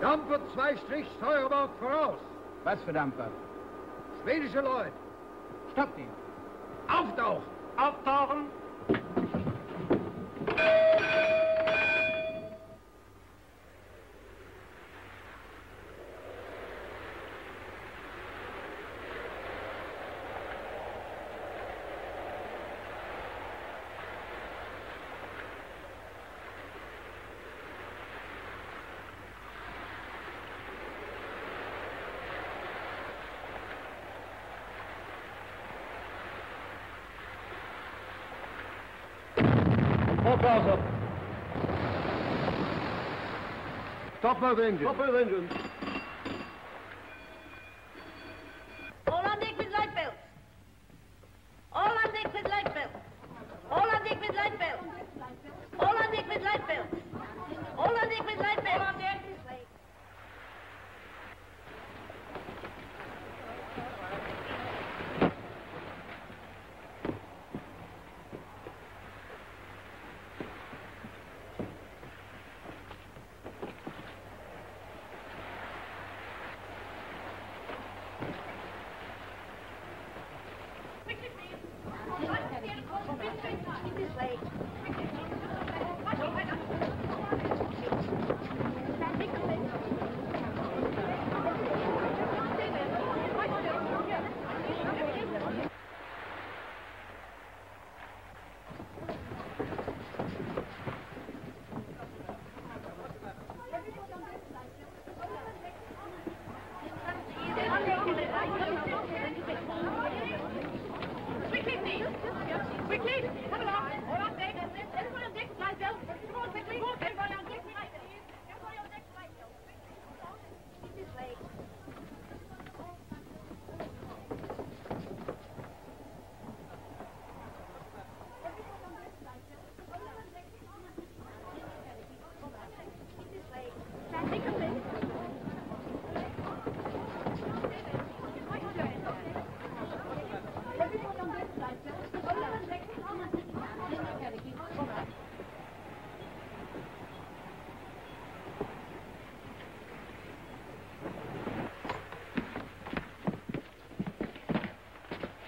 Dampfer 2 Strich, Steuerbord voraus. Was für Dampfer? Schwedische Leute. Stoppt ihn. Auftauchen. Auftauchen. Hochwasser. Stop both engines. Stop both engines. All on deck with light belts. All on deck with light belts. All on deck with light belts. All on deck with light belts. All on deck with light belts. All on deck.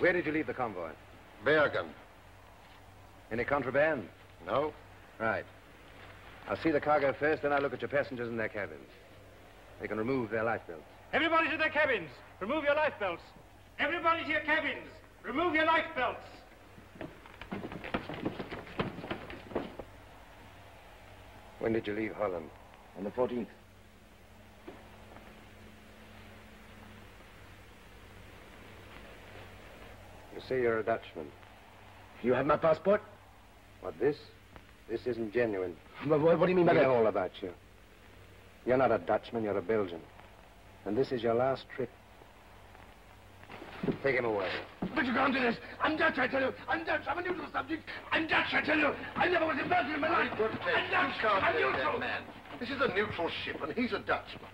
Where did you leave the convoy? Bergen. Any contraband? No. Right. I'll see the cargo first, then I'll look at your passengers in their cabins. They can remove their lifebelts. Everybody to their cabins. Remove your lifebelts. Everybody to your cabins. Remove your lifebelts. When did you leave Holland? On the 14th. You say you're a Dutchman. You have my passport? What, this? This isn't genuine. What do you mean by We that? know all about you. You're not a Dutchman, you're a Belgian. And this is your last trip. Take him away. But you can't do this. I'm Dutch, I tell you. I'm Dutch. I'm a neutral subject. I'm Dutch, I tell you. I never was in Belgium in my life. Good day. I'm Dutch. You can't I'm do neutral. that, man. This is a neutral ship, and he's a Dutchman.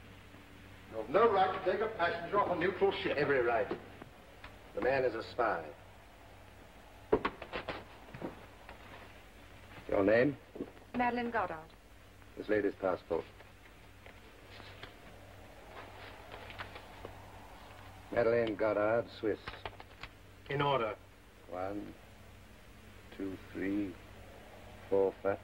You've no right to take a passenger off a neutral ship. Every right. The man is a spy. Your name? Madeline Goddard. This lady's passport. Madeleine Goddard, Swiss. In order. 1, 2, 3, 4, 5.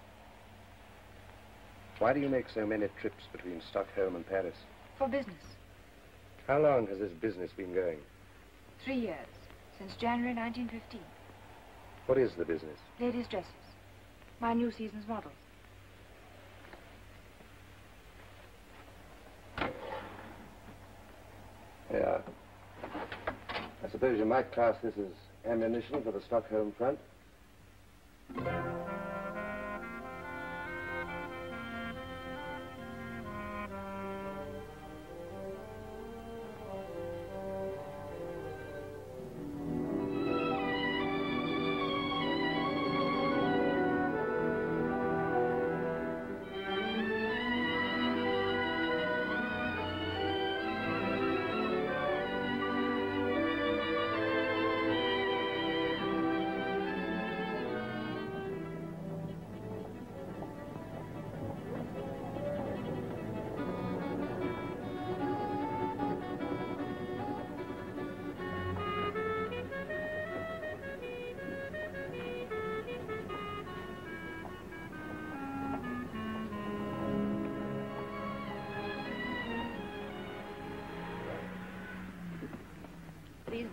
Why do you make so many trips between Stockholm and Paris? For business. How long has this business been going? 3 years. Since January 1915. What is the business? Ladies' dresses. My new season's models. Yeah. I suppose you might class this as ammunition for the Stockholm front.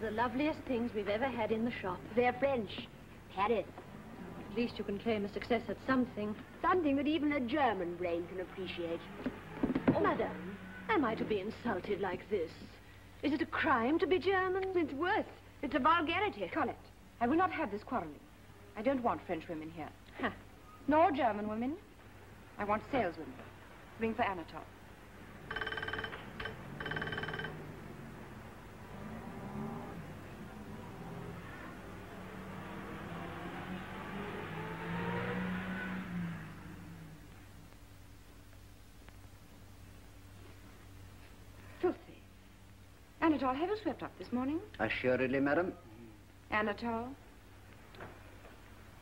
the loveliest things we've ever had in the shop. They're French. Paris. At least you can claim a success at something. Something that even a German brain can appreciate. Oh. Madame, am I to be insulted like this? Is it a crime to be German? It's worse. It's a vulgarity. Colette, I will not have this quarreling. I don't want French women here. Huh. Nor German women. I want saleswomen. Ring for Anatole. Filthy. Anatole, have you swept up this morning? Assuredly, madam. Anatole?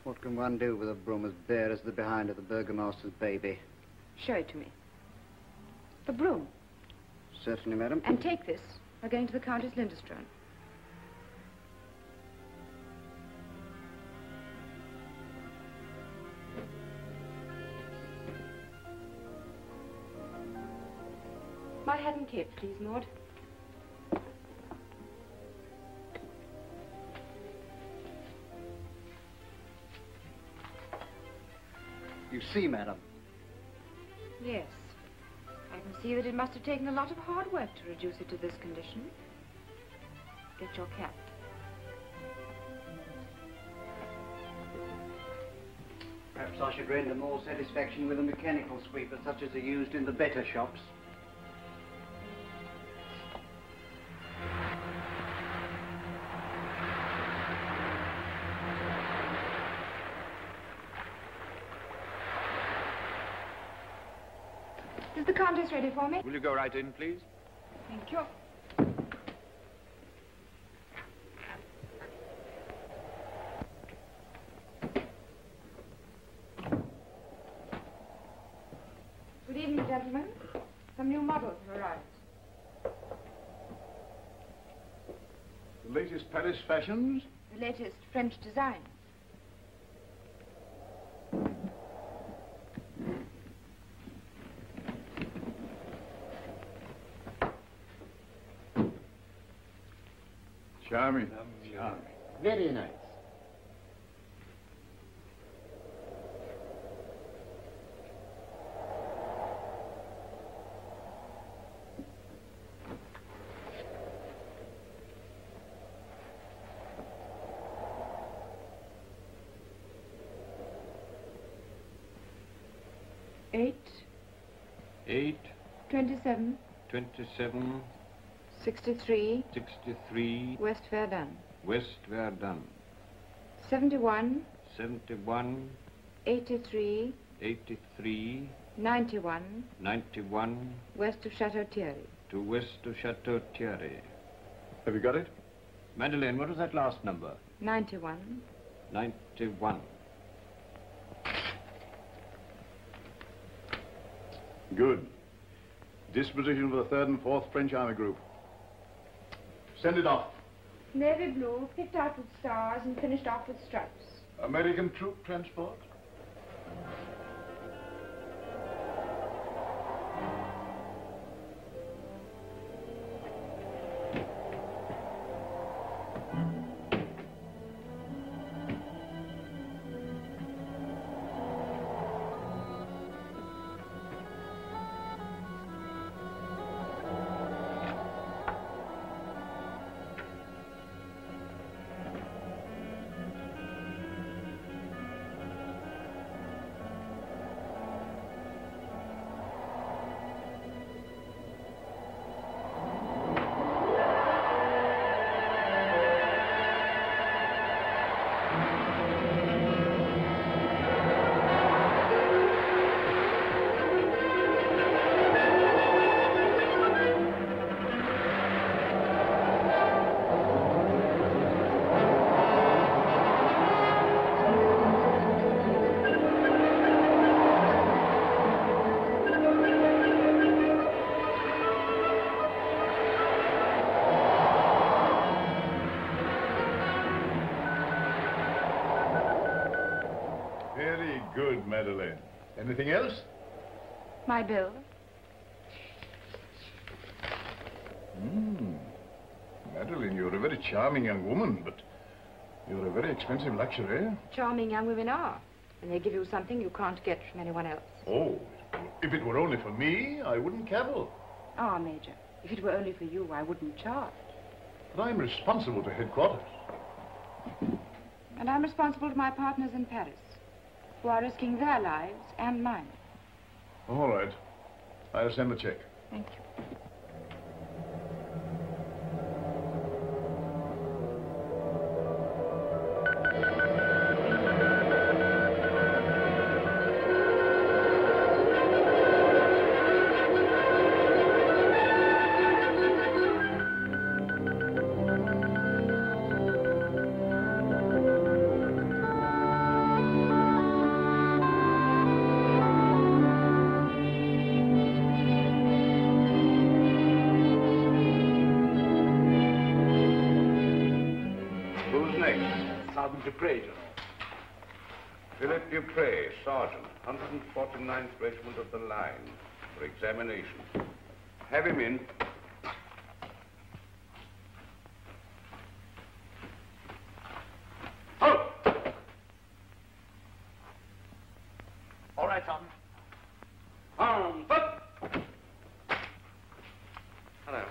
What can one do with a broom as bare as the behind of the burgomaster's baby? Show it to me. The broom. Certainly, madam. And take this. We're going to the Countess Lindström. My hat and cape, please, Maud. You see, madam. Yes. I can see that it must have taken a lot of hard work to reduce it to this condition. Get your cap. Perhaps I should render more satisfaction with a mechanical sweeper such as are used in the better shops. Is the Countess ready for me? Will you go right in, please? Thank you. Good evening, gentlemen. Some new models have arrived. The latest Paris fashions? The latest French design. Charming. Charming. Very nice. Eight. 27. 27. 63. 63. West Verdun. West Verdun. 71. 71. 83. 83. 91. 91. West of Chateau Thierry. To west of Chateau Thierry. Have you got it? Madeleine, what was that last number? 91. 91. Good. Disposition for the 3rd and 4th French Army Group. Send it off. Navy blue, picked out with stars and finished off with stripes. American troop transport? Good, Madeleine. Anything else? My bill. Madeline, you're a very charming young woman, but you're a very expensive luxury. Charming young women are. And they give you something you can't get from anyone else. Oh, if it were only for me, I wouldn't cavil. Ah, Major, if it were only for you, I wouldn't charge. But I'm responsible to headquarters. And I'm responsible to my partners in Paris, who are risking their lives and mine. All right. I'll send the check. Thank you. Dupre, General. Philip Dupre, Sergeant, 149th Regiment of the Line, for examination. Have him in. Oh! All right, Sergeant. Hello.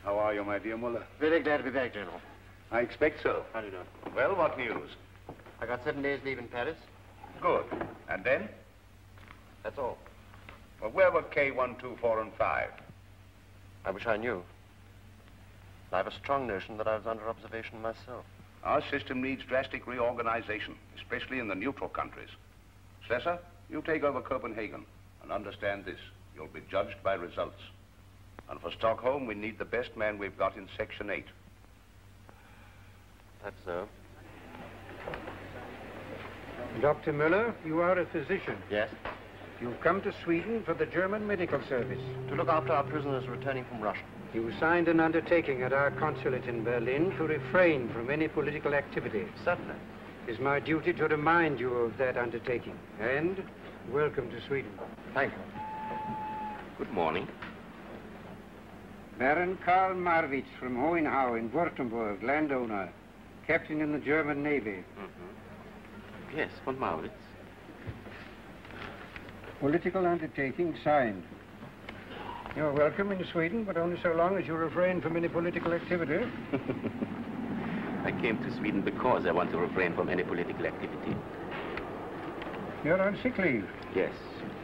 How are you, my dear Muller? Very glad to be back, General. I expect so. How do you do? Well, what news? I got 7 days leave in Paris. Good. And then? That's all. Well, where were K1, 2, 4, and 5? I wish I knew. I have a strong notion that I was under observation myself. Our system needs drastic reorganization, especially in the neutral countries. Slesser, you take over Copenhagen, and understand this. You'll be judged by results. And for Stockholm, we need the best man we've got in Section 8. That's so. Dr. Müller, you are a physician. Yes? You've come to Sweden for the German Medical Service. To look after our prisoners returning from Russia. You signed an undertaking at our consulate in Berlin to refrain from any political activity. Certainly. It is my duty to remind you of that undertaking. And welcome to Sweden. Thank you. Good morning. Baron Karl Marwitz from Hohenhau in Württemberg, landowner. Captain in the German Navy. Mm-hmm. Yes, von Marwitz. Political undertaking signed. You're welcome in Sweden, but only so long as you refrain from any political activity. I came to Sweden because I want to refrain from any political activity. You're on sick leave? Yes.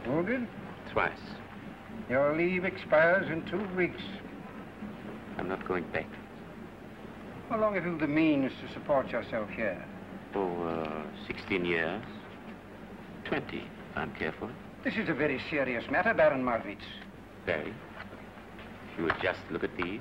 Wounded? Twice. Your leave expires in 2 weeks. I'm not going back. How long have you the means to support yourself here? Oh, 16 years. 20, if I'm careful. This is a very serious matter, Baron Marwitz. Very. If you would just look at these.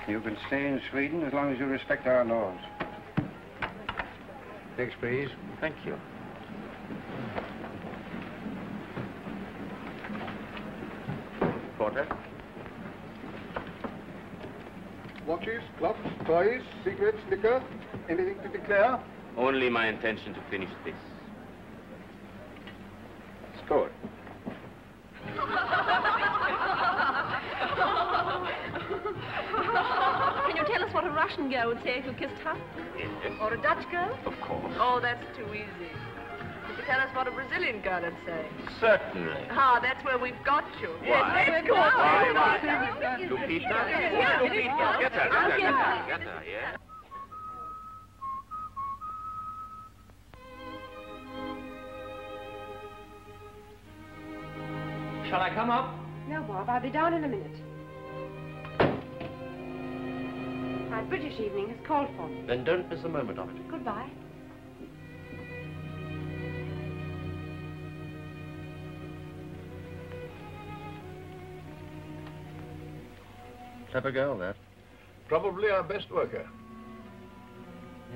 You can stay in Sweden as long as you respect our laws. Next, please. Thank you. Porter? Watches, clocks, toys, cigarettes, liquor, anything to declare? Only my intention to finish this. Score. Can you tell us what a Russian girl would say if you kissed her? Yes. Or a Dutch girl? Of course. Oh, that's too easy. Could you tell us what a Brazilian girl would say? Certainly. Ah, that's where we've got you. Why? Let's go. Why? Lupita? Yeah. Lupita. Get her, yeah? Shall I come up? No, Bob, I'll be down in a minute. My British evening has called for me. Then don't miss a moment of it. Goodbye. Clever girl, that. Probably our best worker.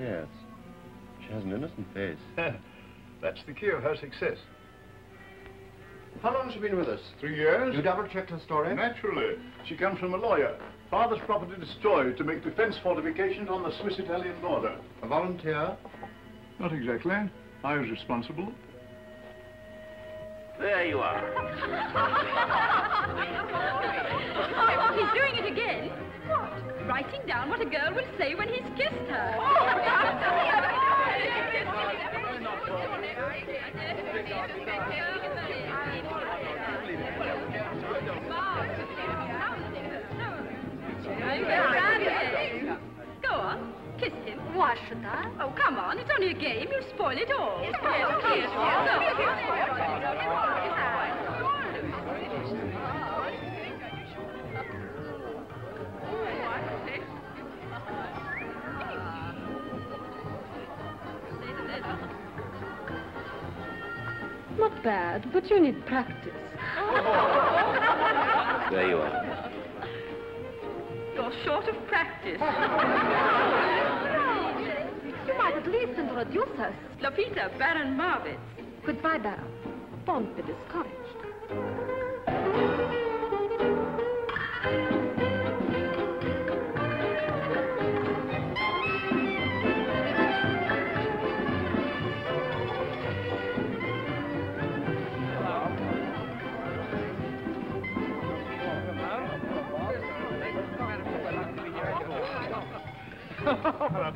Yes. She has an innocent face. That's the key of her success. How long has she been with us? 3 years. You double-checked her story? Naturally. She comes from a lawyer. Father's property destroyed to make defense fortifications on the Swiss-Italian border. A volunteer? Not exactly. I was responsible. There you are. He's doing it again. What? Writing down what a girl will say when he's kissed her. Go on, kiss him. Why should I? Oh, come on, it's only a game. You'll spoil it all. Not bad, but you need practice. There you are. You're short of practice. You might at least introduce us. Lopita, Baron Marwitz. Goodbye, Baron. Don't be discouraged.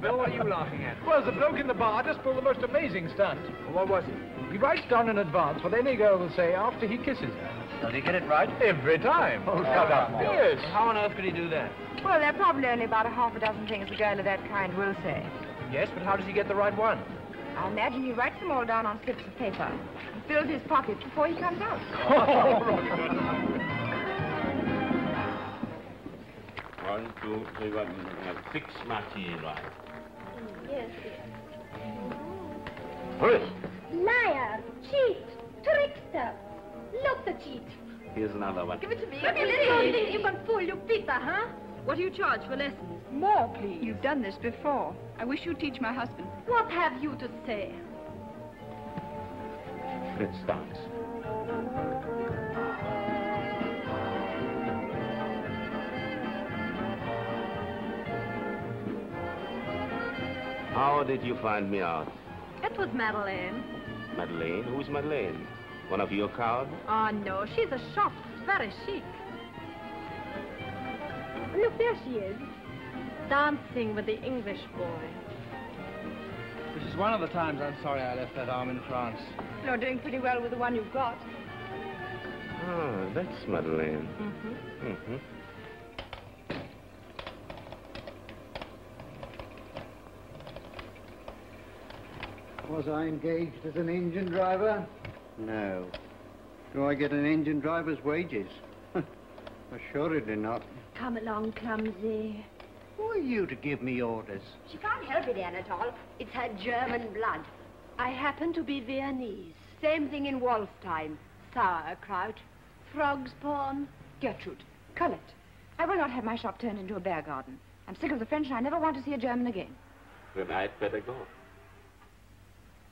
Bill, what are you laughing at? Well, the bloke in the bar just pulled the most amazing stunt. What was it? He writes down in advance what any girl will say after he kisses her. Does he get it right? Every time. Oh, shut up. Yes. How on earth could he do that? Well, there are probably only about a half a dozen things a girl of that kind will say. Yes, but how does he get the right one? I imagine he writes them all down on slips of paper and fills his pockets before he comes out. One, two, three, one. 6 martini, right? Yes. Hurry! Liar, cheat, trickster. Look the cheat. Here's another one. Give it to me. What do you think you can fool Lupita, huh? What do you charge for lessons? More, please. You've done this before. I wish you'd teach my husband. What have you to say? Let's dance. How did you find me out? It was Madeleine. Madeleine? Who's Madeleine? One of your crowd? Oh, no, she's a shop. Very chic. Look, there she is. Dancing with the English boy. This is one of the times I'm sorry I left that arm in France. You're doing pretty well with the one you've got. Ah, that's Madeleine. Mm-hmm. Mm-hmm. Was I engaged as an engine driver? No. Do I get an engine driver's wages? Assuredly not. Come along, clumsy. Who are you to give me orders? She can't help it, Anatole. It's her German blood. I happen to be Viennese. Same thing in Wolfstein. Sauerkraut, frog's pawn. Gertrude, Colette, I will not have my shop turned into a bear garden. I'm sick of the French and I never want to see a German again. Then I'd better go.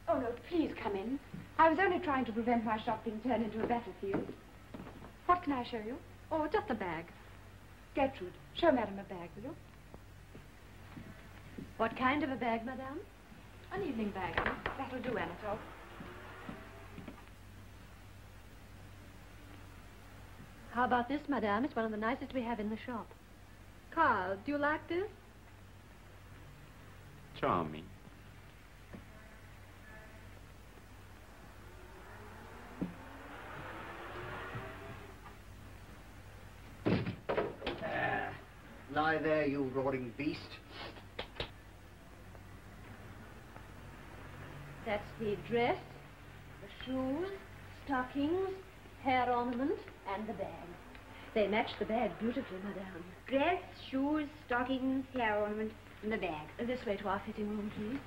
Oh, no, please come in. I was only trying to prevent my shop being turned into a battlefield. What can I show you? Oh, just a bag. Gertrude, show Madame a bag, will you? What kind of a bag, Madame? An evening bag. That'll do, Anatole. How about this, Madame? It's one of the nicest we have in the shop. Carl, do you like this? Charming. Lie there, you roaring beast. That's the dress, the shoes, stockings, hair ornament, and the bag. They match the bag beautifully, Madame. Dress, shoes, stockings, hair ornament, and the bag. This way to our fitting room, please.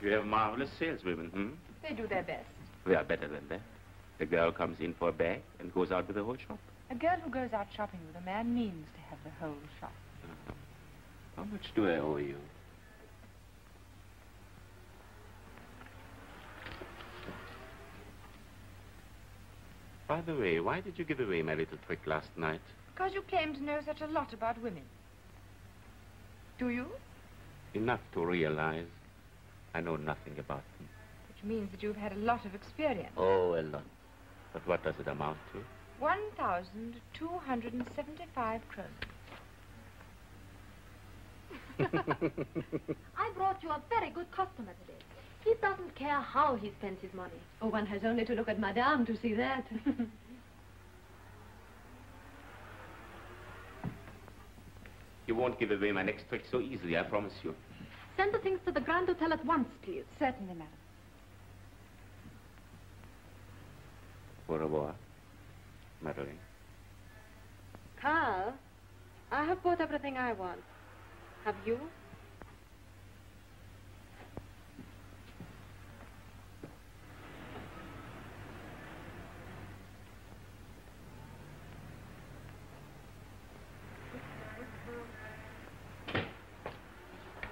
You have marvelous saleswomen, hmm? They do their best. We are better than that. The girl comes in for a bag and goes out with the whole shop. A girl who goes out shopping with a man means to have the whole shop. How much do I owe you? By the way, why did you give away my little trick last night? Because you claim to know such a lot about women. Do you? Enough to realize I know nothing about them. Which means that you've had a lot of experience. Oh, a lot. But what does it amount to? 1,275 kroner. I brought you a very good customer today. He doesn't care how he spends his money. Oh, one has only to look at Madame to see that. You won't give away my next trick so easily, I promise you. Send the things to the Grand Hotel at once, please. Certainly, madam. Au revoir, Madeline. Carl, I have bought everything I want. Have you?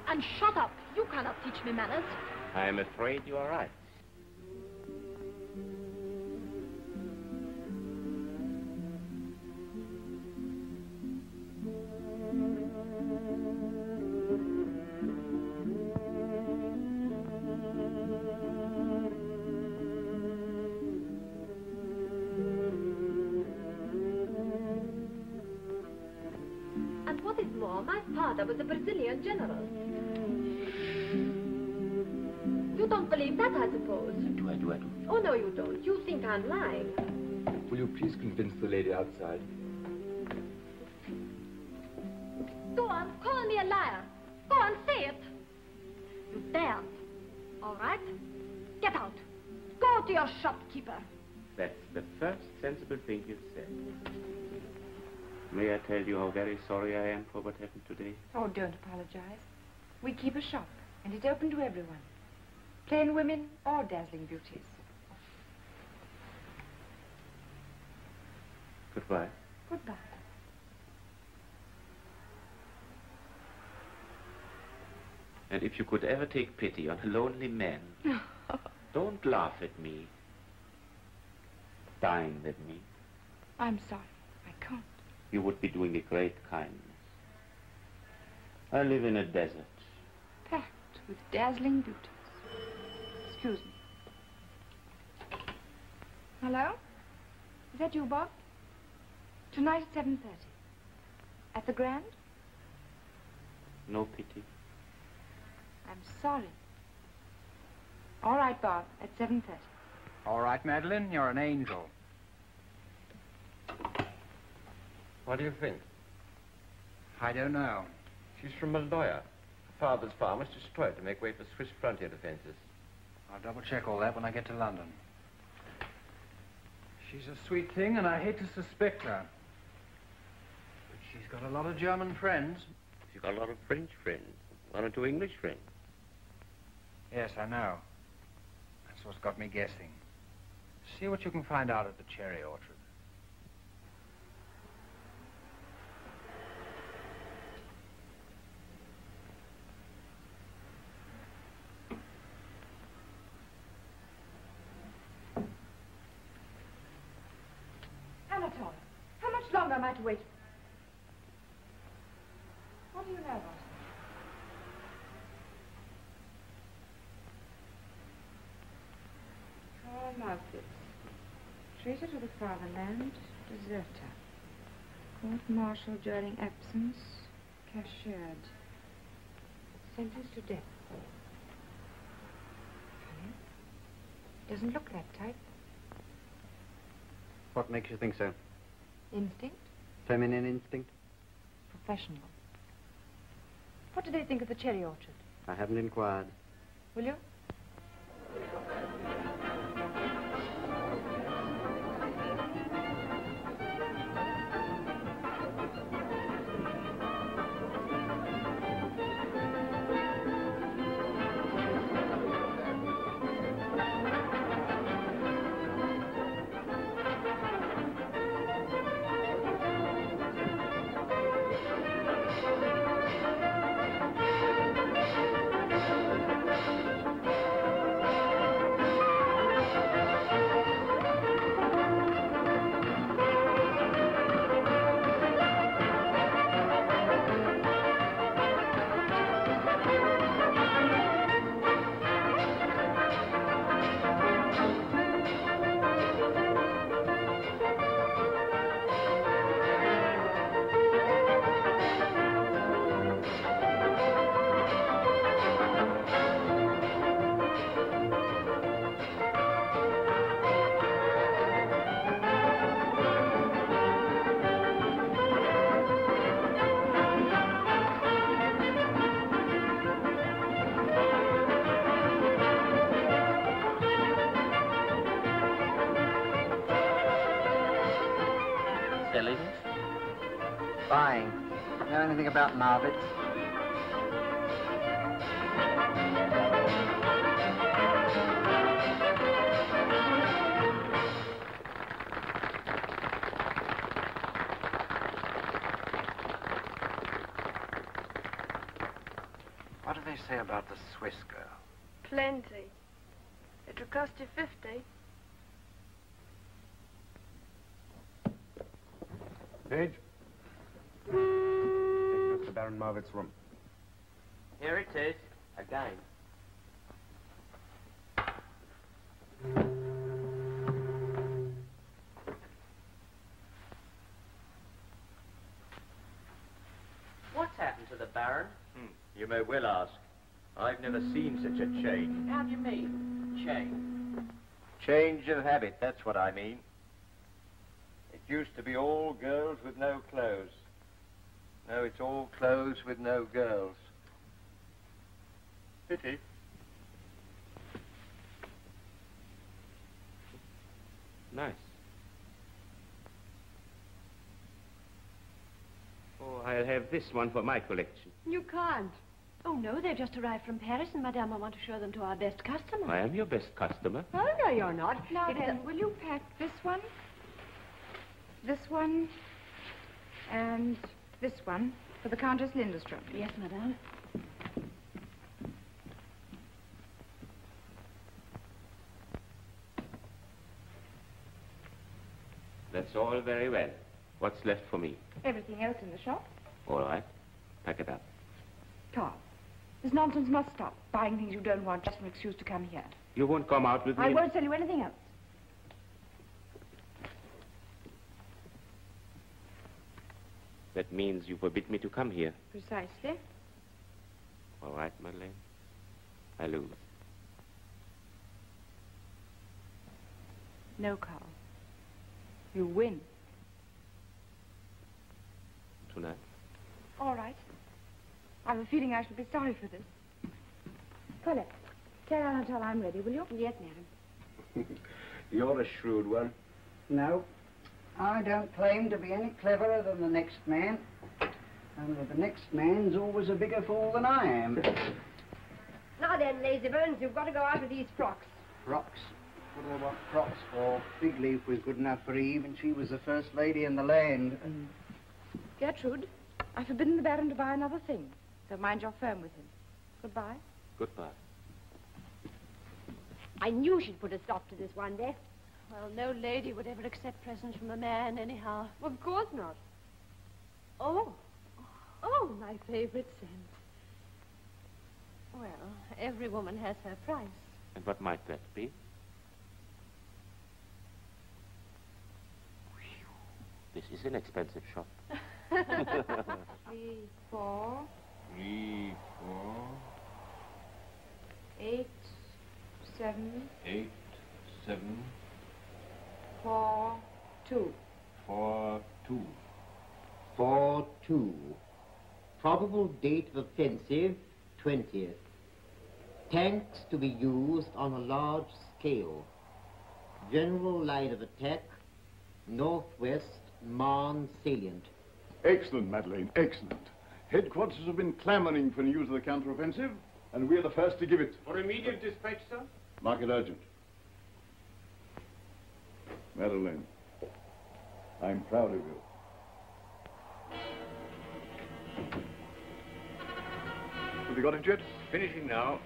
And shut up. You cannot teach me manners. I am afraid you are right. And what is more, my father was a Brazilian general. You don't believe that, I suppose? Do I do. Oh, no, you don't. You think I'm lying. Will you please convince the lady outside? Go on, call me a liar. Go on, say it. You daren't. All right? Get out. Go to your shopkeeper. That's the first sensible thing you've said. May I tell you how very sorry I am for what happened today? Oh, don't apologize. We keep a shop, and it's open to everyone. Plain women or dazzling beauties. Goodbye. Goodbye. And if you could ever take pity on a lonely man, don't laugh at me. Dine with me. I'm sorry. I can't. You would be doing a great kindness. I live in a desert. Packed with dazzling beauties. Excuse me. Hello? Is that you, Bob? Tonight at 7:30. At the Grand? No pity. I'm sorry. All right, Bob, at 7:30. All right, Madeline, you're an angel. What do you think? I don't know. She's from Malloya. Her father's farm was destroyed to make way for Swiss frontier defenses. I'll double-check all that when I get to London. She's a sweet thing, and I hate to suspect her. But she's got a lot of German friends. She's got a lot of French friends. 1 or 2 English friends. Yes, I know. That's what's got me guessing. See what you can find out at the cherry orchard. Anatole, how much longer am I to wait? What do you know about it? Carl Malfitz, traitor to the fatherland, deserter. Court-martial during absence, cashiered. Sentenced to death. Funny. Doesn't look that type. What makes you think so? Instinct? Feminine instinct? Professional. What do they think of the cherry orchard? I haven't inquired. Will you? Selling? Buying. Know anything about Marvits? What do they say about the Swiss girl? Plenty. It will cost you 50. Page. Take Mr. Baron Marvitt's room. Here it is, again. What's happened to the Baron? You may well ask. I've never seen such a change. How do you mean, change? Change of habit, that's what I mean. It used to be all girls with no clothes. Now it's all clothes with no girls. Pity. Nice. Oh, I'll have this one for my collection. You can't. Oh, no, they've just arrived from Paris, and Madame, I want to show them to our best customer. I am your best customer. Oh, no, you're not. Now then, will you pack this one, and this one for the Countess Lindström? Yes, Madame. That's all very well. What's left for me? Everything else in the shop. All right. Pack it up. Carl, this nonsense must stop. Buying things you don't want just for an excuse to come here. You won't come out with me? I won't sell you anything else. That means you forbid me to come here. Precisely. All right, Madeleine. I lose. No, Carl. You win. Tonight? All right. I have a feeling I shall be sorry for this. Colette, tell Anatole I'm ready, will you? Yes, madam. You're a shrewd one. No. I don't claim to be any cleverer than the next man. Only the next man's always a bigger fool than I am. Now then, Lazybones, you've got to go out with these frocks. Frocks? What do I want frocks for? Big Leaf was good enough for Eve, and she was the first lady in the land. Gertrude, I've forbidden the Baron to buy another thing. So mind your firm with him. Goodbye. Goodbye. I knew she'd put a stop to this one day. Well, no lady would ever accept presents from a man, anyhow. Of course not. Oh. Oh, my favorite scent. Well, every woman has her price. And what might that be? This is an expensive shop. 3, 4. 3, 4. 8, 7. 8, 7. 4, 2. 4, 2. 4, 2. Probable date of offensive, 20th. Tanks to be used on a large scale. General line of attack, northwest Marne salient. Excellent, Madeleine, excellent. Headquarters have been clamoring for news of the counter-offensive, and we're the first to give it. For immediate dispatch, sir? Mark it urgent. Madeleine, I'm proud of you. Have you got it yet? Finishing now.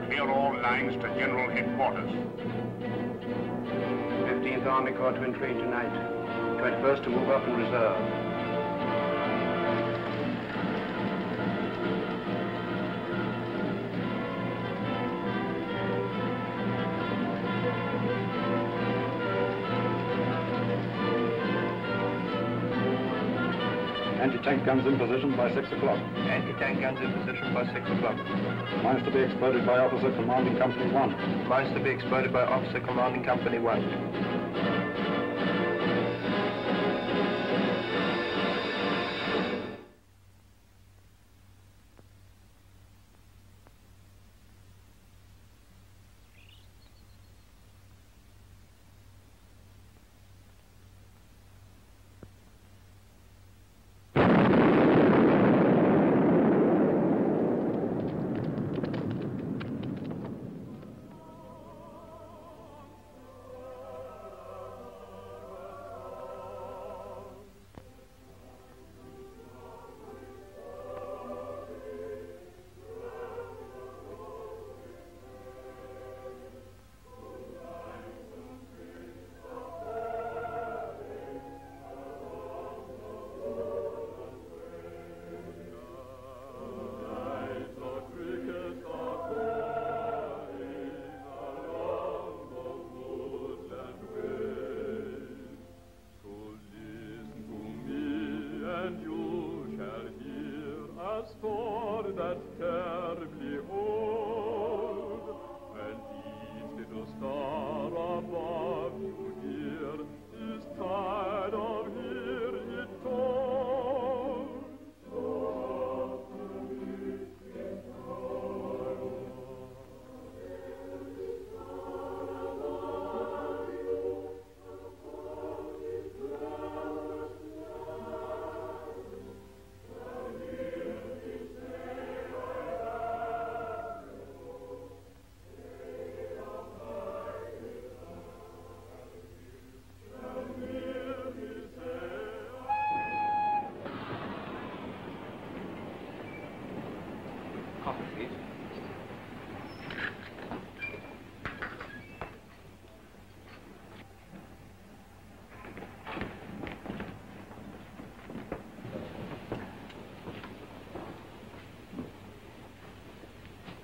Clear all lines to General Headquarters. 15th Army Corps to entreat tonight. 21st to move up in reserve. Anti-tank guns in position by 6 o'clock. Anti-tank guns in position by 6 o'clock. Mines to be exploded by Officer Commanding Company 1. Mines to be exploded by Officer Commanding Company 1. a story that's terribly old. And each little star above you, dear, is tired of hearing it told. Coffee, please.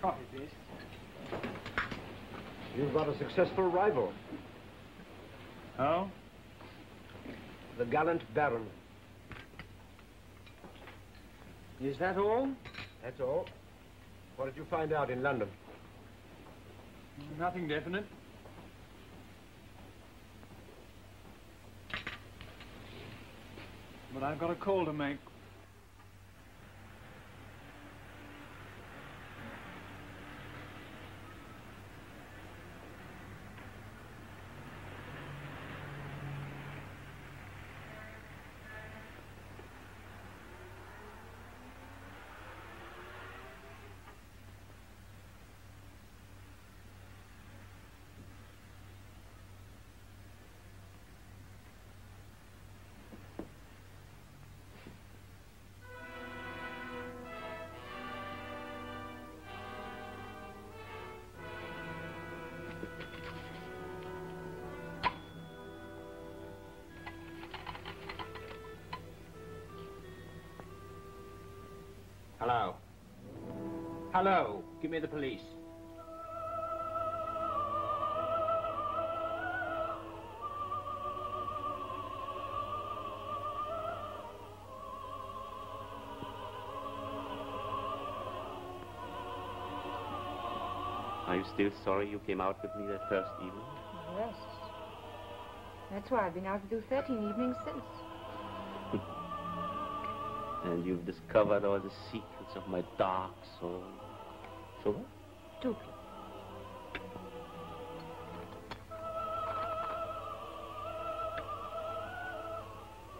Coffee, please. You've got a successful rival. Oh? The gallant Baron. Is that all? That's all. What did you find out in London? Nothing definite. But I've got a call to make. Hello. Hello. Give me the police. Are you still sorry you came out with me that first evening? Yes. That's why I've been out with you 13 evenings since. And you've discovered all the secrets of my dark soul. So what? Tutti.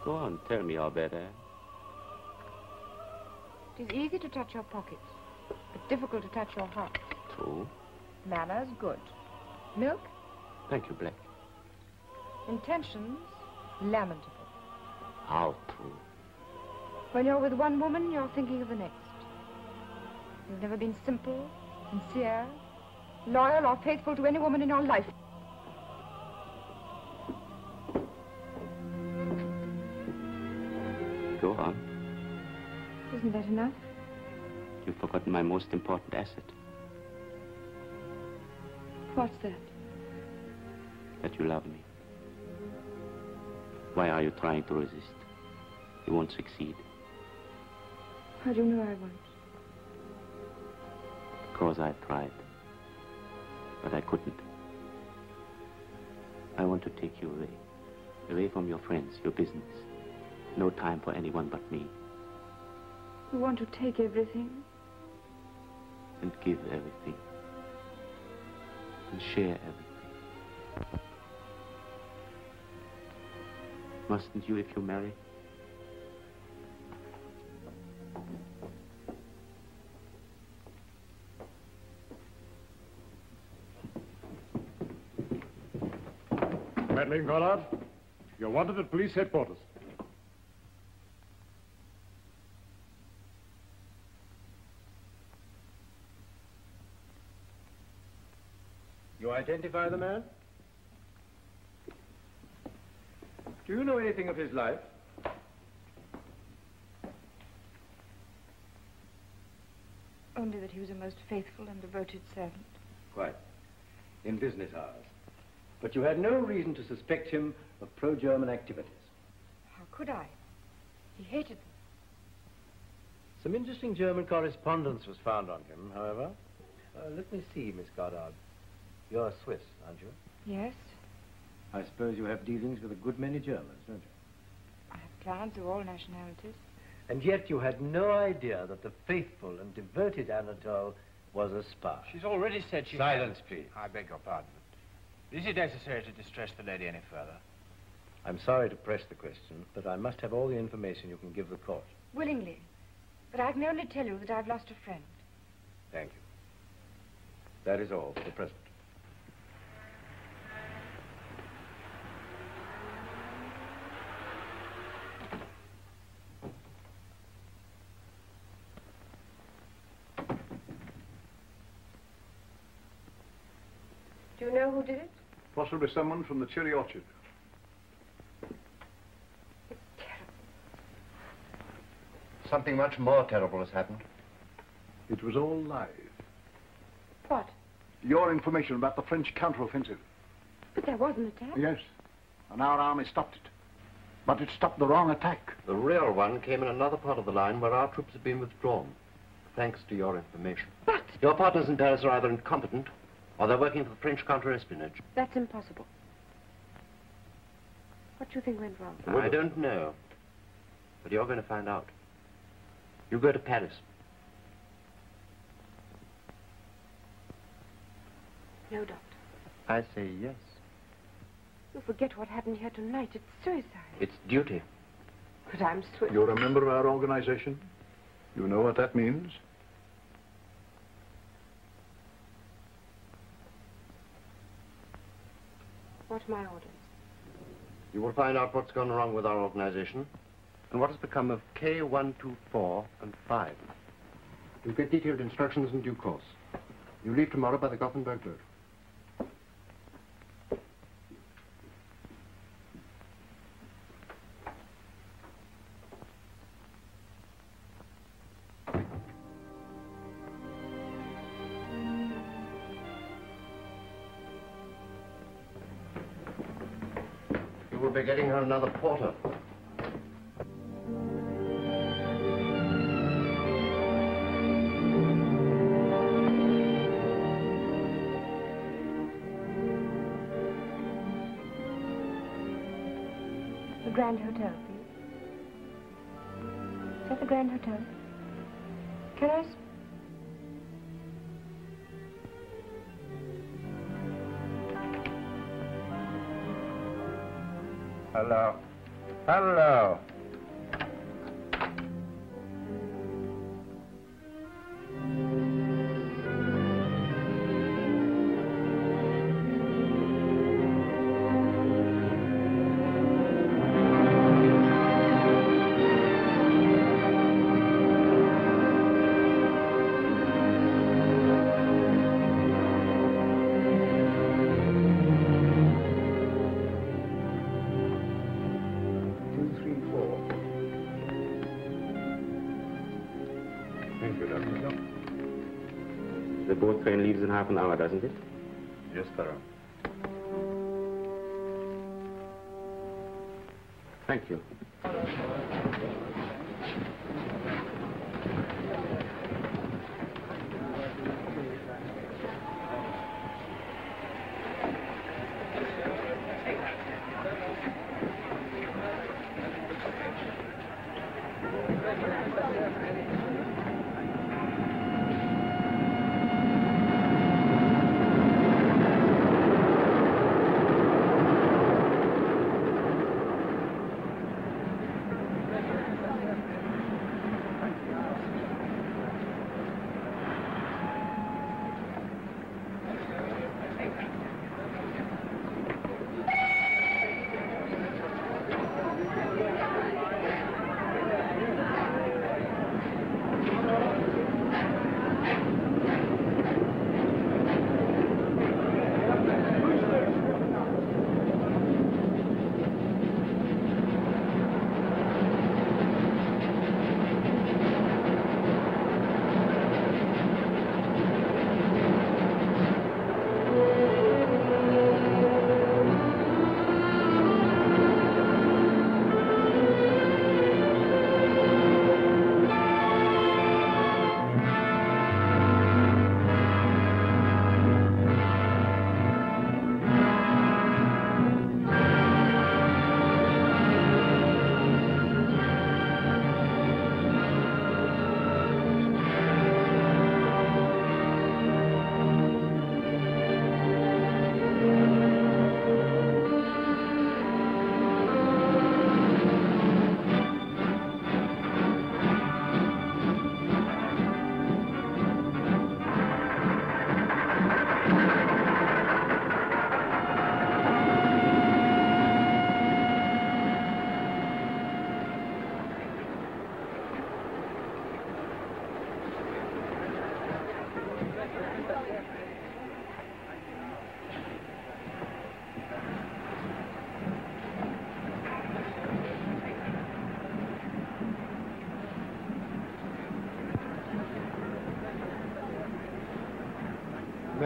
Go on, tell me all better. It is easy to touch your pockets, but difficult to touch your heart. True. Manners, good. Milk, Thank you, Black. intentions, lamentable. How true. When you're with one woman, you're thinking of the next. You've never been simple, sincere, loyal, or faithful to any woman in your life. Go on. Isn't that enough? You've forgotten my most important asset. What's that? That you love me. Why are you trying to resist? You won't succeed. How do you know I won't? Because I tried. But I couldn't. I want to take you away. Away from your friends, your business. No time for anyone but me. You want to take everything? And give everything. And share everything. Mustn't you if you marry? Madeline Goddard, you're wanted at police headquarters. You identify the man? Do you know anything of his life? Only that he was a most faithful and devoted servant. Quite. In business hours. But you had no reason to suspect him of pro-German activities. How could I? He hated them. Some interesting German correspondence was found on him, however. Let me see, Miss Goddard. You're Swiss, aren't you? Yes. I suppose you have dealings with a good many Germans, don't you? I have clients of all nationalities. And yet you had no idea that the faithful and devoted Anatole was a spy. She's already said she... Silence, please. I beg your pardon. Is it necessary to distress the lady any further? I'm sorry to press the question, but I must have all the information you can give the court. Willingly. But I can only tell you that I've lost a friend. Thank you. That is all for the present. Do you know who did it? Possibly someone from the cherry orchard. Something much more terrible has happened. It was all lies. What? Your information about the French counteroffensive. But there was an attack. Yes. And our army stopped it. But it stopped the wrong attack. The real one came in another part of the line where our troops had been withdrawn, thanks to your information. But... Your partners in Paris are either incompetent or they're working for the French counter-espionage. That's impossible. What do you think went wrong? I don't know. But you're going to find out. You go to Paris. No, Doctor. I say yes. You forget what happened here tonight. It's suicide. It's duty. But I'm Swiss. You're a member of our organization? You know what that means? What are my orders? You will find out what's gone wrong with our organization and what has become of K124 and 5. You'll get detailed instructions in due course. You leave tomorrow by the Gothenburg road. You will be getting her another porter. The Grand Hotel, please. Is that the Grand Hotel? Can I... Hello. Hello. The boat train leaves in half an hour, doesn't it? Yes, sir. Thank you.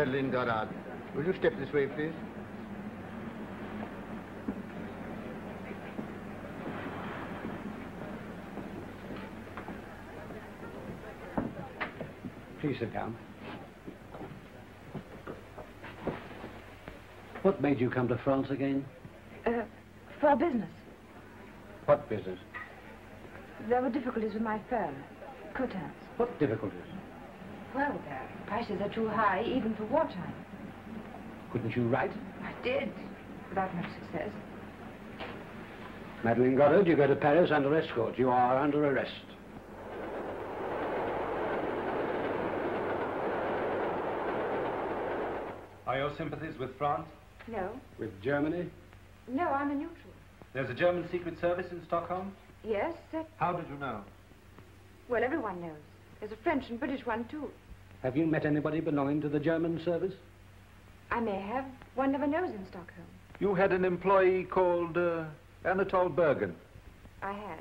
Madeline Goddard. Will you step this way, please? Please sit down. What made you come to France again? For business. What business? There were difficulties with my firm, Cotin's. What difficulties? Well, the prices are too high, even for wartime. Couldn't you write? I did, without much success. Madeline Goddard, you go to Paris under escort. You are under arrest. Are your sympathies with France? No. With Germany? No, I'm a neutral. There's a German secret service in Stockholm? Yes, that... How did you know? Well, everyone knows. There's a French and British one, too. Have you met anybody belonging to the German service? I may have. One never knows in Stockholm. You had an employee called Anatole Bergen. I had.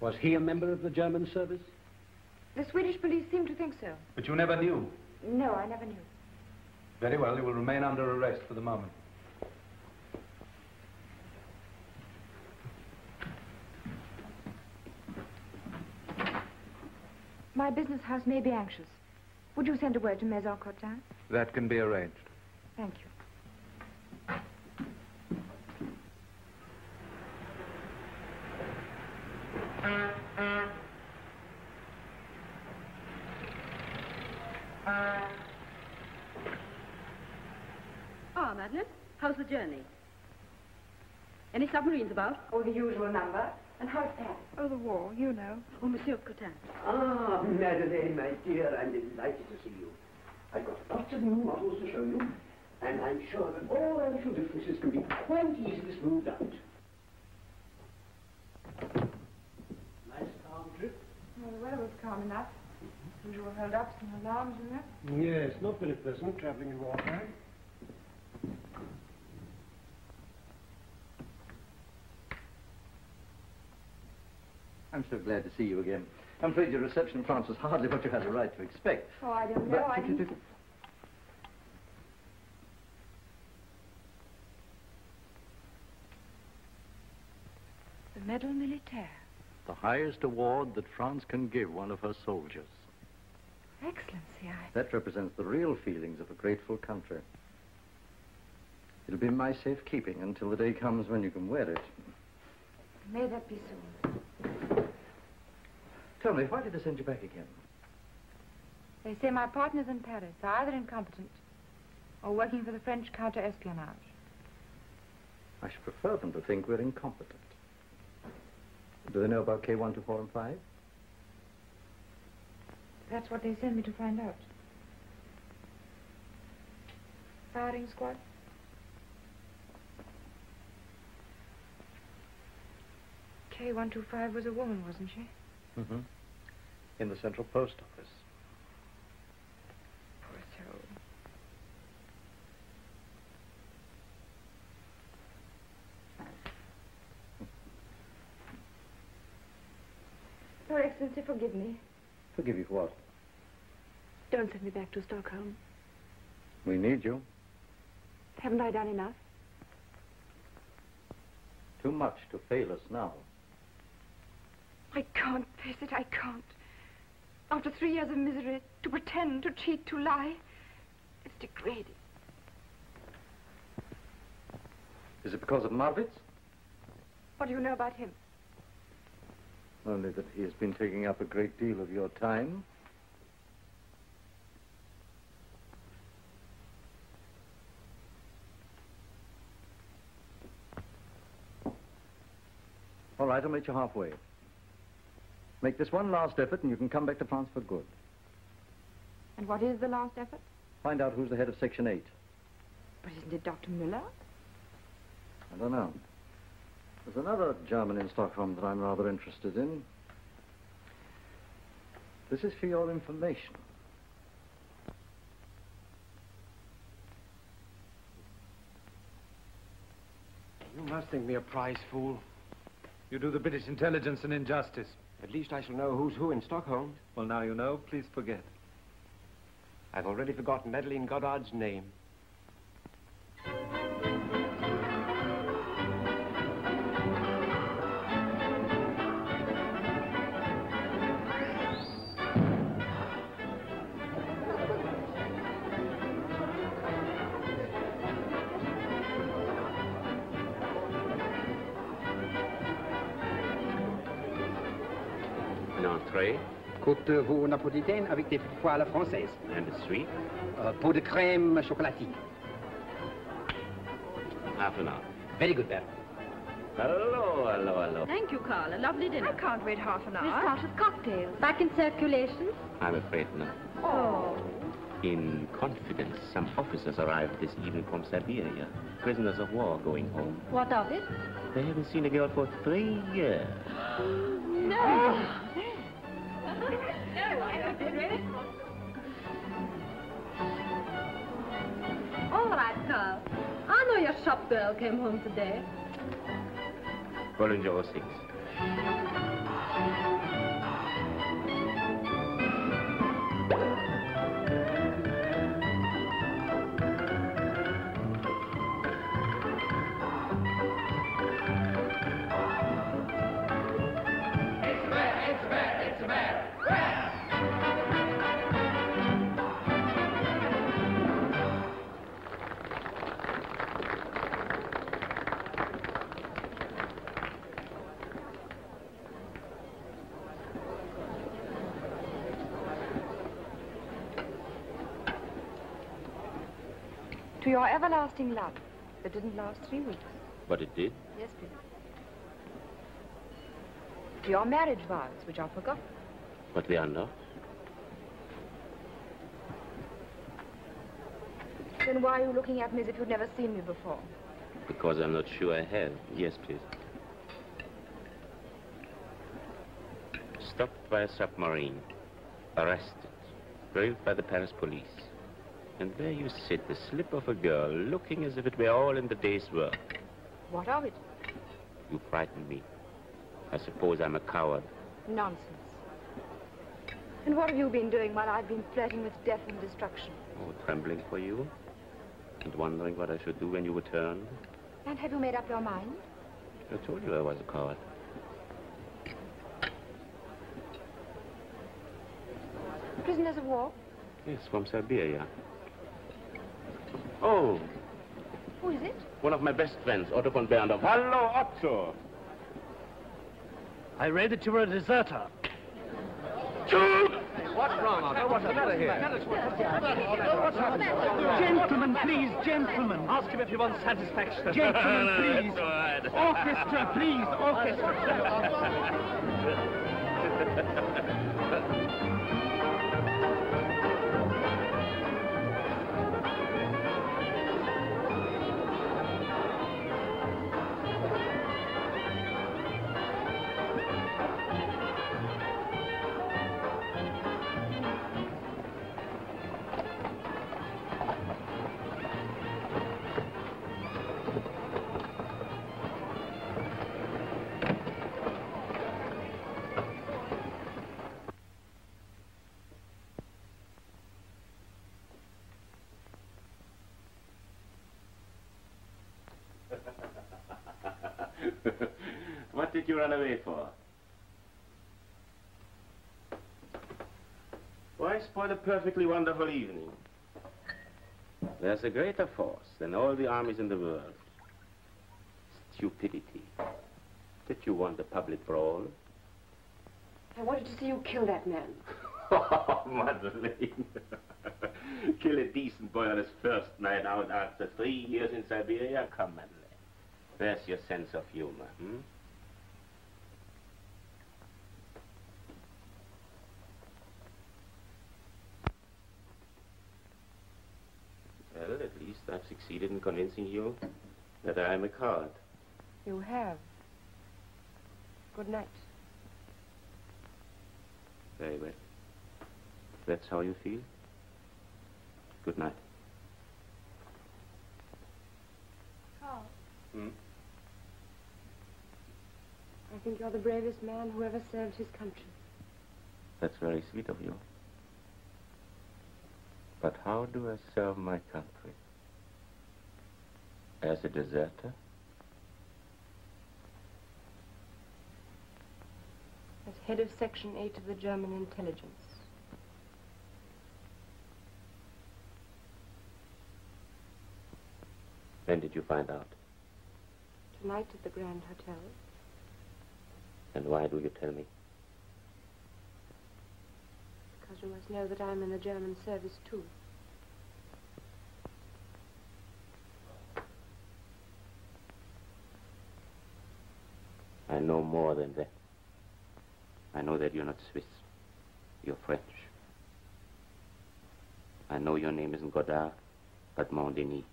Was he a member of the German service? The Swedish police seem to think so. But you never knew? No, I never knew. Very well, you will remain under arrest for the moment. My business house may be anxious. Would you send a word to Maison Cotin? That can be arranged. Thank you. Ah, Madeline, how's the journey? Any submarines about? Oh, the usual number. And how's Paris? Oh, the war, you know. Oh, Monsieur Cotin. Ah, Madeleine, my dear, I'm delighted to see you. I've got lots of new models to show you, and I'm sure that all our little differences can be quite easily smoothed out. Nice calm trip? Well, the weather was calm enough. Usual hold-ups and alarms and that. Yes, not very pleasant traveling in wartime. I'm so glad to see you again. I'm afraid your reception in France was hardly what you had a right to expect. Oh, I don't know. I didn't... The Medal Militaire. The highest award that France can give one of her soldiers. Excellency, That represents the real feelings of a grateful country. It'll be in my safekeeping until the day comes when you can wear it. May that be soon. Tell me, why did they send you back again? They say my partners in Paris are either incompetent or working for the French counter-espionage. I should prefer them to think we're incompetent. Do they know about K124 and 5? That's what they send me to find out. Firing squad? K125 was a woman, wasn't she? Mm-hmm. In the Central Post Office. Poor soul. Your Excellency, forgive me. Forgive you for what? Don't send me back to Stockholm. We need you. Haven't I done enough? Too much to fail us now. I can't face it, I can't. After 3 years of misery, to pretend, to cheat, to lie, it's degrading. Is it because of Marwitz? What do you know about him? Only that he has been taking up a great deal of your time. All right, I'll meet you halfway. Make this one last effort and you can come back to France for good. And what is the last effort? Find out who's the head of Section 8. But isn't it Dr. Müller? I don't know. There's another German in Stockholm that I'm rather interested in. This is for your information. You must think me a prize fool. You do the British intelligence an injustice. At least I shall know who's who in Stockholm. Well, now you know. Please forget. I've already forgotten Madeline Goddard's name. An entree. Côte de veau napolitaine avec des pois à la française. And a sweet. Pot de crème chocolatine. Half an hour. Very good, Baron. Hello, hello, hello. Thank you, Carl. A lovely dinner. I can't wait half an hour. We'll start with cocktails. Back in circulation? I'm afraid not. Oh. In confidence, some officers arrived this evening from Siberia. Prisoners of war going home. What of it? They haven't seen a girl for 3 years. No. All right, Carl. I know your shop girl came home today. Bollinger 06. To your everlasting love that didn't last 3 weeks. But it did. Yes, please. To your marriage vows, which are forgotten. But they are not. Then why are you looking at me as if you'd never seen me before? Because I'm not sure I have. Yes, please. Stopped by a submarine. Arrested. Grilled by the Paris police. And there you sit, the slip of a girl, looking as if it were all in the day's work. What of it? You frighten me. I suppose I'm a coward. Nonsense. And what have you been doing while I've been flirting with death and destruction? Oh, trembling for you? And wondering what I should do when you returned? And have you made up your mind? I told you I was a coward. Prisoners of war? Yes, from Siberia. Oh, Who is it? one of my best friends, Otto von Berndorf. Hello, Otto. I read that you were a deserter. Jude! What's wrong, Otto? What's the matter here? Gentlemen, please, gentlemen. Ask him if he wants satisfaction. Gentlemen, please. Orchestra, please, What did you run away for? Why spoil a perfectly wonderful evening? There's a greater force than all the armies in the world. Stupidity. Did you want a public brawl? I wanted to see you kill that man. Oh, Madeleine. Kill a decent boy on his first night out after 3 years in Siberia? Come, Madeleine. Where's your sense of humor, hmm? Well, at least I've succeeded in convincing you that I am a coward. You have. Good night. Very well. That's how you feel? Good night. Carl, Hmm? I think you're the bravest man who ever served his country. That's very sweet of you. But how do I serve my country? As a deserter? As head of Section 8 of the German intelligence. When did you find out? Tonight at the Grand Hotel. And why do you tell me? Because you must know that I'm in the German service too. I know more than that. I know that you're not Swiss. You're French. I know your name isn't Godard, but Mondini.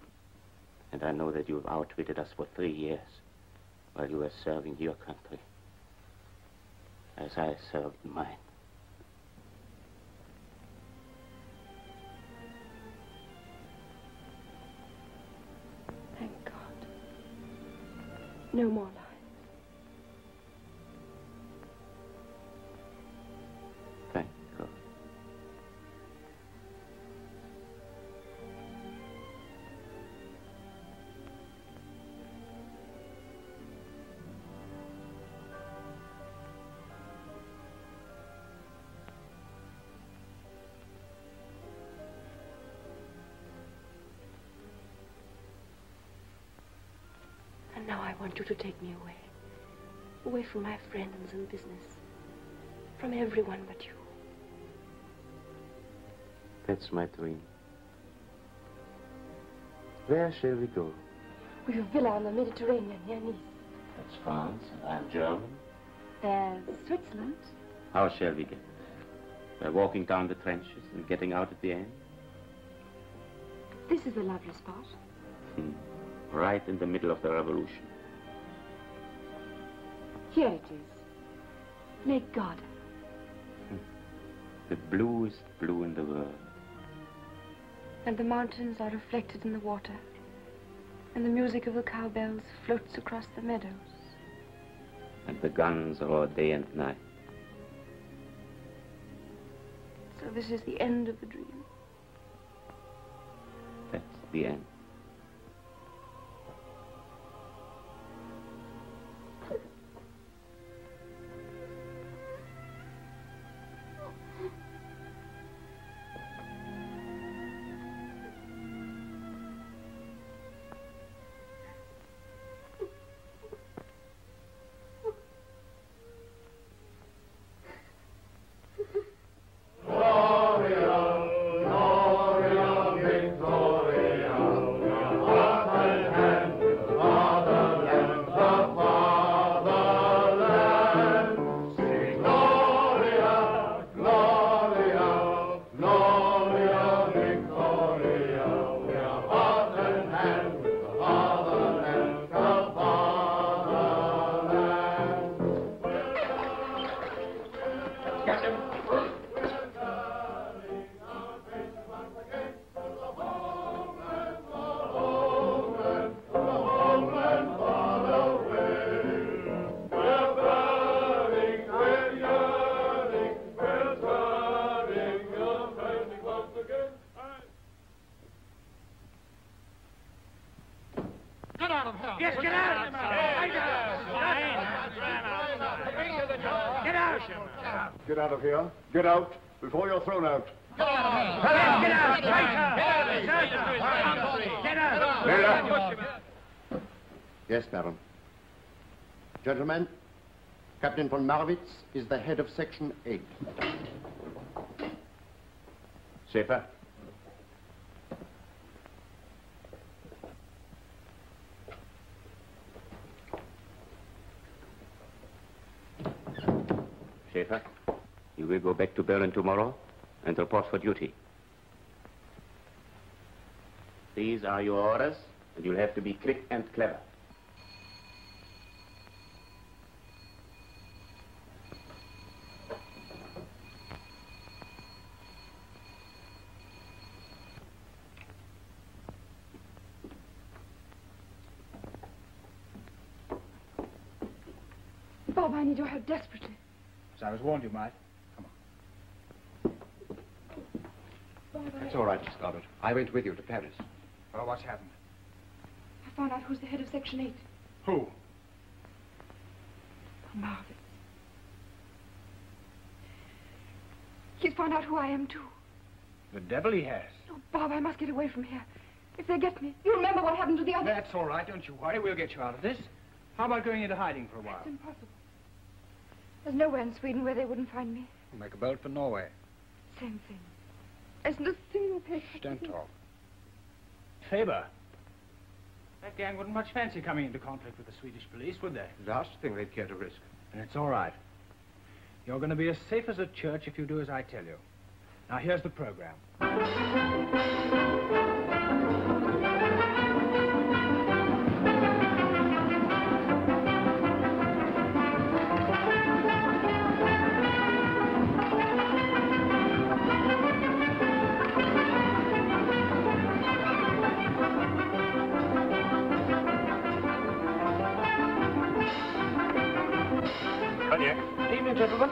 And I know that you've outwitted us for 3 years while you were serving your country, as I served mine. Thank God. No more lies. Thank God. And now I want you to take me away. Away from my friends and business. From everyone but you. That's my dream. Where shall we go? We've a villa on the Mediterranean near Nice. That's France, and I'm German. There's Switzerland. How shall we get there? By walking down the trenches and getting out at the end? This is a lovely spot. Right in the middle of the revolution. Here it is. Lake Garda. The bluest blue in the world. And the mountains are reflected in the water. And the music of the cowbells floats across the meadows. And the guns roar day and night. So this is the end of the dream. That's the end. Yes, get out! Get out! Get out of here. Get out before you're thrown out. Get out! Get out! Miller. Yes, Baron. Gentlemen, Captain von Marwitz is the head of Section 8. Schäfer. Schäfer, you will go back to Berlin tomorrow and report for duty. These are your orders, and you'll have to be quick and clever. Bob, I need your help desperately. As I was warned you might. Come It's all right, Miss Goddard. I went with you to Paris. Well, what's happened? I found out who's the head of Section 8. Who? Marvin. He's found out who I am, too. The devil he has. Oh, Bob, I must get away from here. If they get me, you remember what happened to the other... That's all right. Don't you worry. We'll get you out of this. How about going into hiding for a while? It's impossible. There's nowhere in Sweden where they wouldn't find me. We'll make a bolt for Norway. Same thing. There's no single place... Shh, don't talk. Faber. That gang wouldn't much fancy coming into conflict with the Swedish police, would they? Last thing they'd care to risk. And it's all right. You're going to be as safe as a church if you do as I tell you. Now, here's the program. Good evening, gentlemen.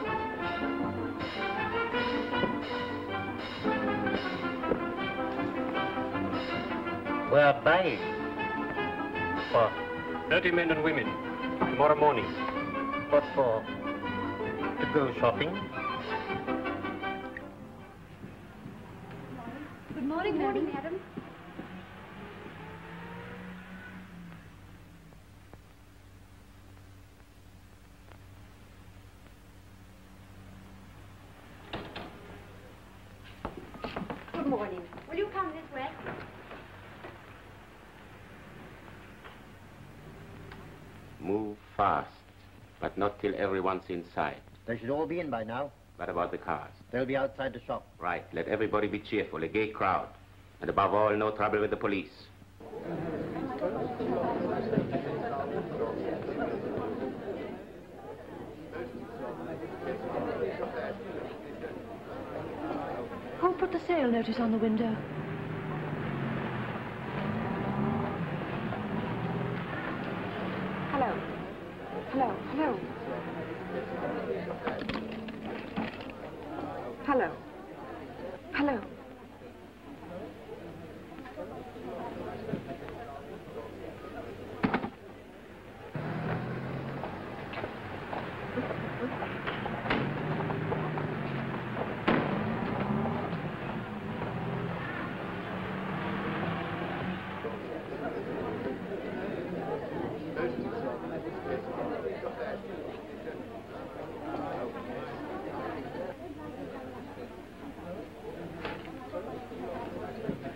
We're buying. For 30 men and women. Tomorrow morning. What for? To go shopping? Good morning, madam. Good morning. Will you come this way? Move fast, but not till everyone's inside. They should all be in by now. What about the cars? They'll be outside the shop. Right. Let everybody be cheerful, a gay crowd. And above all, no trouble with the police. Who put the sale notice on the window? Hello. Hello. Hello. Hello. Hello.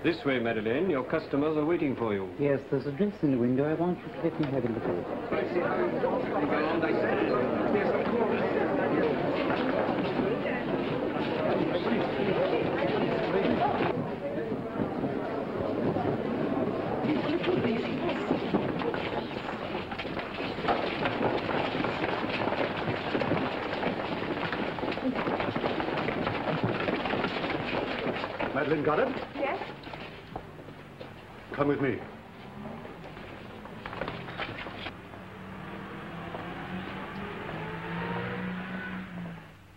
This way, Madeleine. Your customers are waiting for you. Yes, there's a dress in the window. I want you to let me have a look at it. Madeleine Goddard? Yes? Come with me.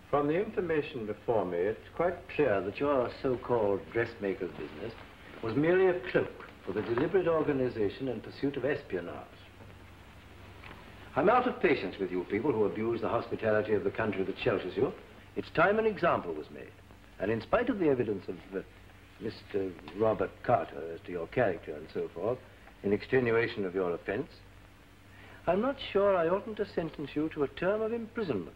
From the information before me, it's quite clear that your so-called dressmaker's business was merely a cloak for the deliberate organization and pursuit of espionage. I'm out of patience with you people who abuse the hospitality of the country that shelters you. It's time an example was made. And in spite of the evidence of Mr. Robert Carter as to your character and so forth, in extenuation of your offense, I'm not sure I oughtn't to sentence you to a term of imprisonment.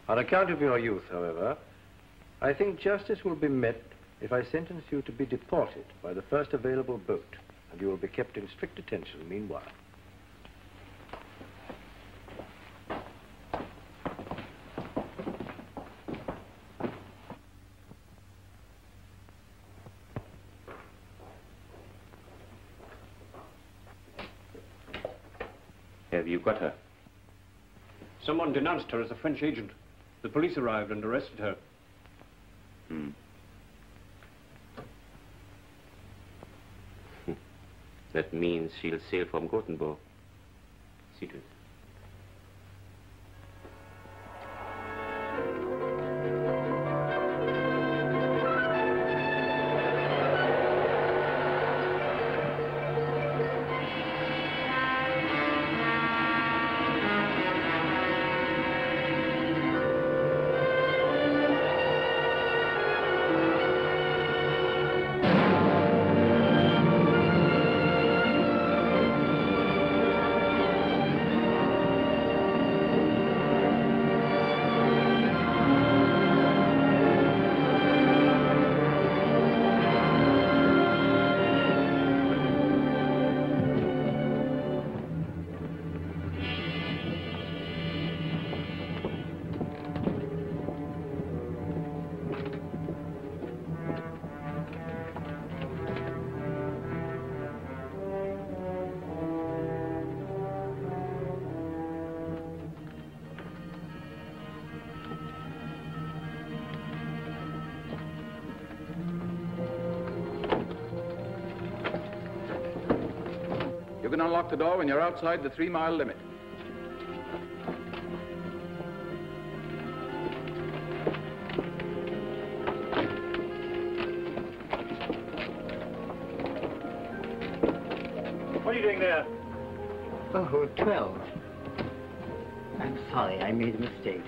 On account of your youth, however, I think justice will be met if I sentence you to be deported by the first available boat, and you will be kept in strict detention meanwhile. Have you got her? Someone denounced her as a French agent. The police arrived and arrested her. That means she'll sail from Gothenburg. See to it. can unlock the door when you're outside the 3-mile limit. What are you doing there? Oh, 12. I'm sorry, I made a mistake.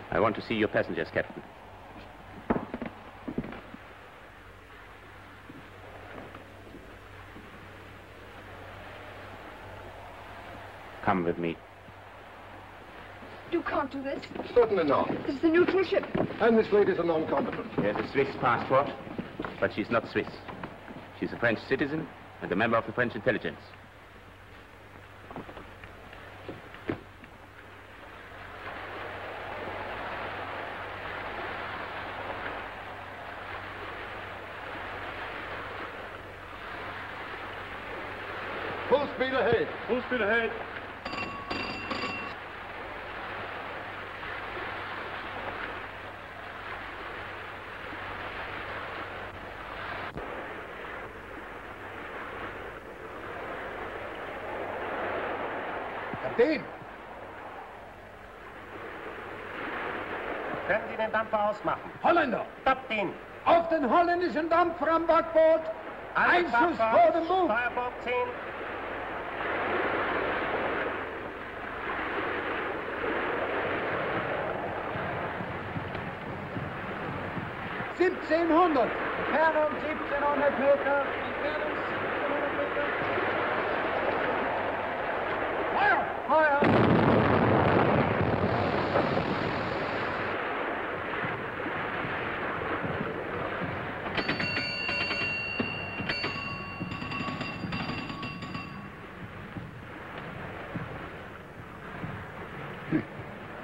I want to see your passengers, Captain. Come with me. You can't do this. Certainly not. This is a neutral ship. And this lady's a non-combatant. She has a Swiss passport, but she's not Swiss. She's a French citizen and a member of the French intelligence. Full speed ahead. Full speed ahead. Kapitän! Können Sie den Dampfer ausmachen? Holländer! Stoppt ihn! Auf den holländischen Dampfer am Backboot! Ein Schuss vor dem Bug! Steuerbord 10. Entfernung 1700 Meter. Entfernung 1700 Meter. Feuer! Feuer!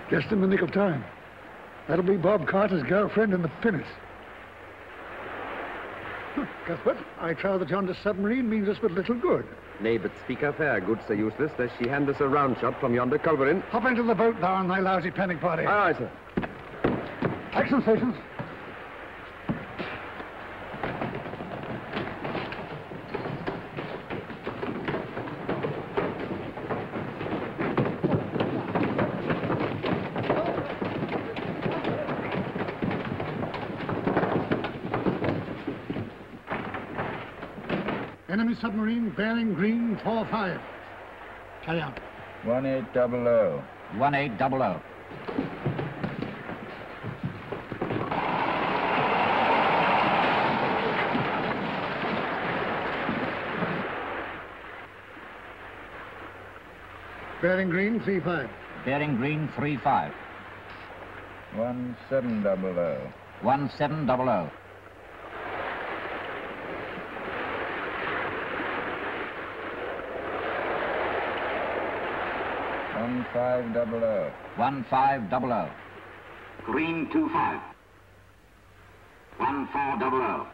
Just in the nick of time. That'll be Bob Carter's girlfriend in the pinnace. Cuthbert, I trow that yonder submarine means us but little good. Nay, but speak her fair, goods are useless, lest she hand us a round shot from yonder culverin. Hop into the boat, thou and thy lousy panic party. Aye, aye, sir. Action stations. Enemy submarine bearing green 45. Carry on. 1800. 1800. Bearing green, 3-5. Bearing green, 3-5. 1700. 1700. 1500. 1500. Green 25. 1400.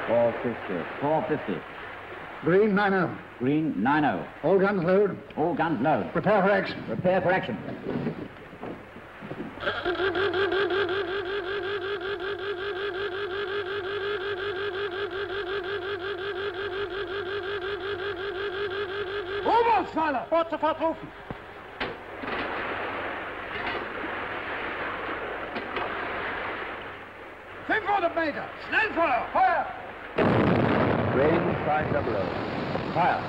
450. 450. Green, 9-0. Green, 9-0. All guns load. All guns load. Prepare for action. Prepare for action. Oberpfeiler! Bootsfahrt rufen! Meter! Schnellfeuer! Feuer! Green 500. Fire!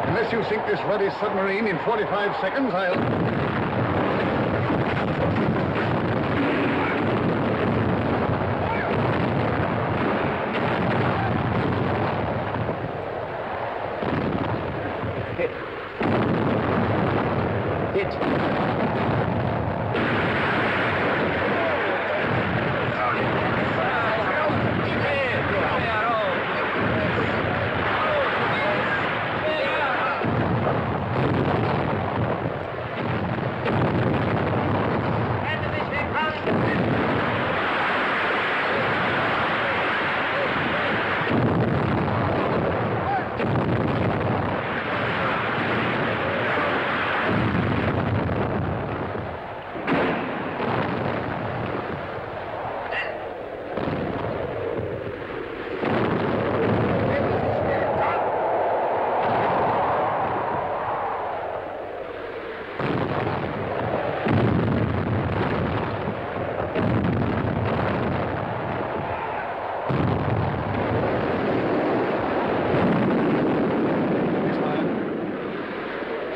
Unless you sink this ruddy submarine in 45 seconds, I'll...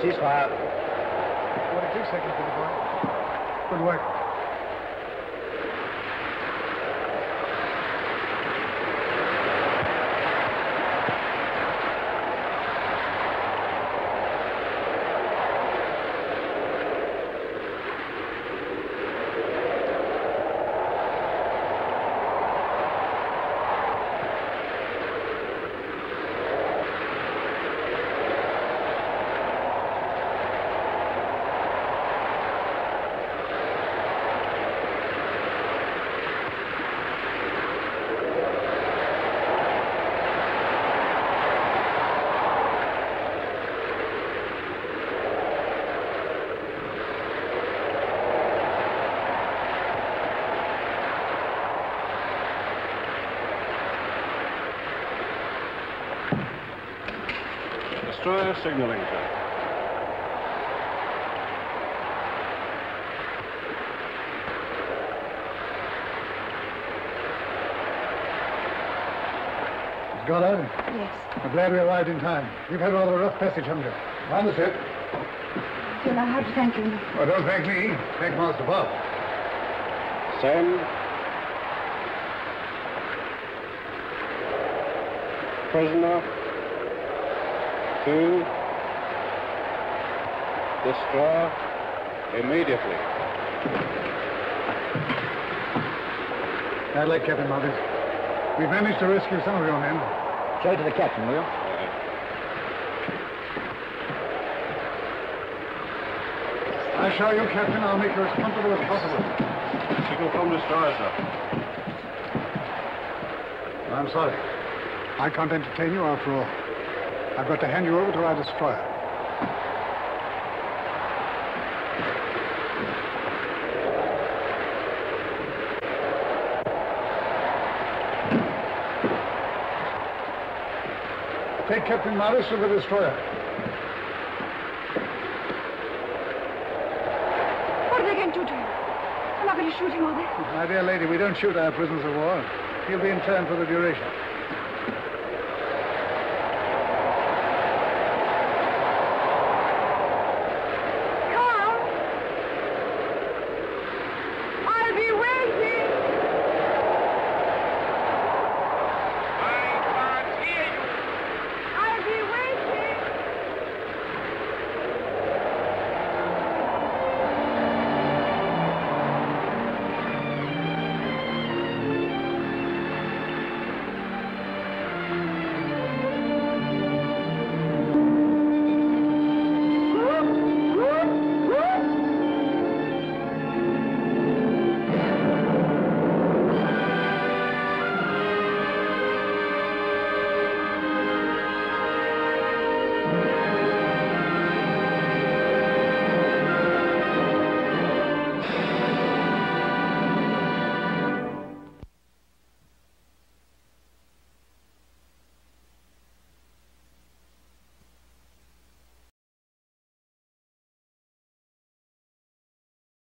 Ceasefire. 42 seconds, little boy. Good work. Destroyer signaling, sir. Miss Goddard? Yes. I'm glad we arrived in time. You've had rather a rough passage, haven't you? On the ship. I don't know how to thank you. Oh, don't thank me. Thank Master Bob. Send. Prisoner. To. Destroy. Immediately. Bad luck, Captain Marcus. We've managed to rescue some of your men. Show it to the captain, will you? I assure you, Captain, I'll make you as comfortable as possible. Signal from destroyer, sir. I'm sorry. I can't entertain you after all. I've got to hand you over to our destroyer. Take Captain Morris to the destroyer. What are they going to do to him? They're not going to shoot him, are they? My dear lady, we don't shoot our prisoners of war. He'll be interned for the duration.